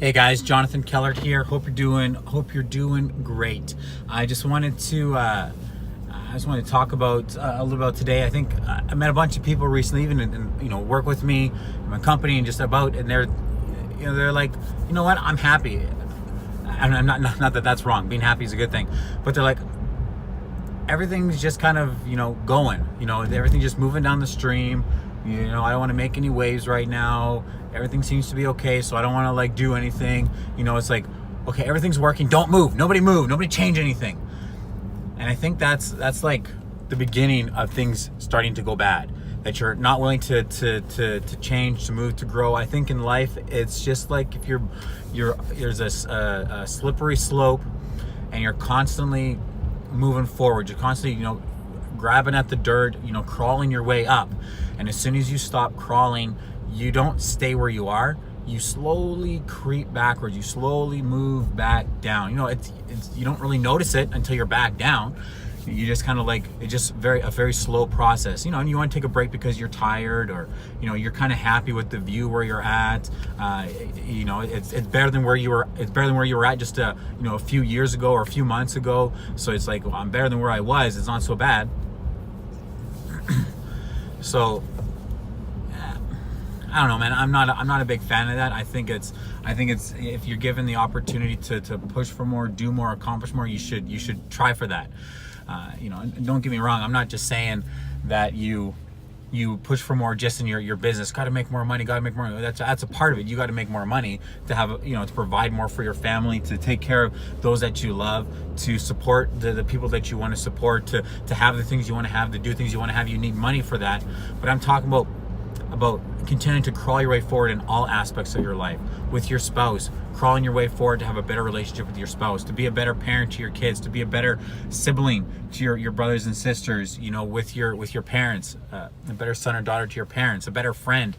Hey guys, Jonathan Kellert here. Hope you're doing great. I just wanted to talk about a little about today. I think I met a bunch of people recently, even in work with me, in my company, and they're like, you know what, I'm happy. And I'm not that that's wrong. Being happy is a good thing, but they're like, everything's just kind of going. Everything's just moving down the stream. I don't want to make any waves right now. Everything seems to be okay, so I don't want to do anything. It's like, okay, everything's working. Don't move. Nobody change anything. And I think that's like the beginning of things starting to go bad. That you're not willing to change, to move, to grow. I think in life, it's just like if there's a slippery slope, and you're constantly moving forward. You're constantly grabbing at the dirt, crawling your way up. And as soon as you stop crawling, you don't stay where you are. You slowly creep backwards. You slowly move back down. It's you don't really notice it until you're back down. You just kind of it's just a very slow process. And you want to take a break because you're tired, or you're kind of happy with the view where you're at. It's better than where you were. It's better than where you were at just a few years ago or a few months ago. So it's like, well, I'm better than where I was. It's not so bad. So I don't know, man. I'm not a big fan of that. I think it's if you're given the opportunity to push for more, do more, accomplish more, you should try for that. And don't get me wrong. I'm not just saying that you push for more just in your business. Got to make more money. That's a part of it. You got to make more money to have to provide more for your family, to take care of those that you love, to support the people that you want to support, to have the things you want to have, to do things you want to have. You need money for that. But I'm talking about continuing to crawl your way forward in all aspects of your life. With your spouse, crawling your way forward to have a better relationship with your spouse, to be a better parent to your kids, to be a better sibling to your brothers and sisters, with your parents, a better son or daughter to your parents, a better friend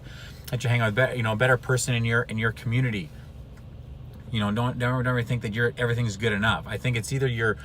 that you hang out with, a better person in your community. Don't ever think that everything's good enough. I think it's either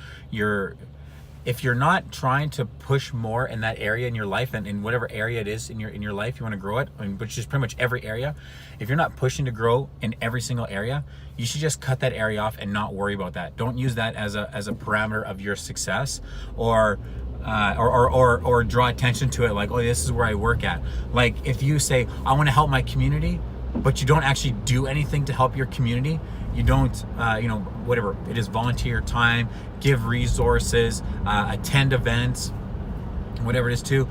if you're not trying to push more in that area in your life, and in whatever area it is in your life you want to grow it, which is pretty much every area, if you're not pushing to grow in every single area, you should just cut that area off and not worry about that. Don't use that as a parameter of your success, or draw attention to it like, oh, this is where I work at. Like if you say, I want to help my community, but you don't actually do anything to help your community, you don't, whatever it is, volunteer time, give resources, attend events, whatever it is too.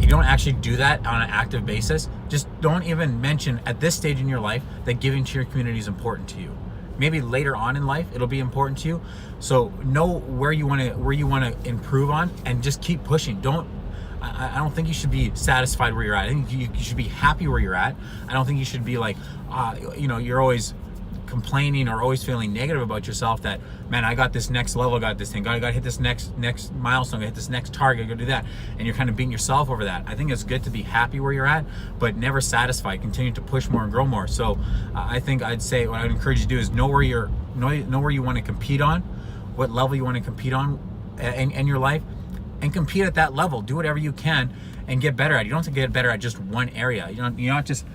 You don't actually do that on an active basis. Just don't even mention at this stage in your life that giving to your community is important to you. Maybe later on in life it'll be important to you. So know where you want to improve on, and just keep pushing. I don't think you should be satisfied where you're at. I think you should be happy where you're at. I don't think you should be like, you're always complaining or always feeling negative about yourself, that, man, I got this next level, got this thing, got to hit this next milestone, got to hit this next target, got to do that, and you're kind of beating yourself over that. I think it's good to be happy where you're at, but never satisfied. Continue to push more and grow more. So I think I'd say what I'd encourage you to do is know where you want to compete on, what level you want to compete on in your life, and compete at that level. Do whatever you can and get better at it. You don't have to get better at just one area. You're not just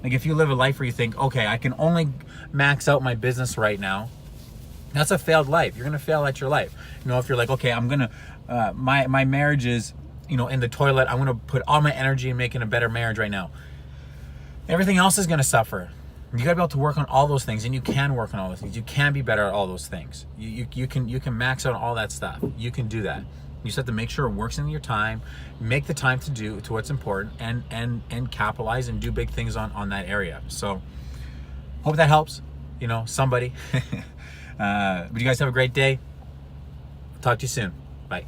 like, if you live a life where you think, okay, I can only max out my business right now, that's a failed life. You're gonna fail at your life. If you're like, okay, I'm gonna my marriage is in the toilet, I'm gonna put all my energy in making a better marriage right now, everything else is gonna suffer. You gotta be able to work on all those things, and you can work on all those things. You can be better at all those things. You can max out all that stuff. You can do that. You just have to make sure it works in your time, make the time to what's important, and capitalize and do big things on that area. So hope that helps, somebody. But you guys have a great day. Talk to you soon. Bye.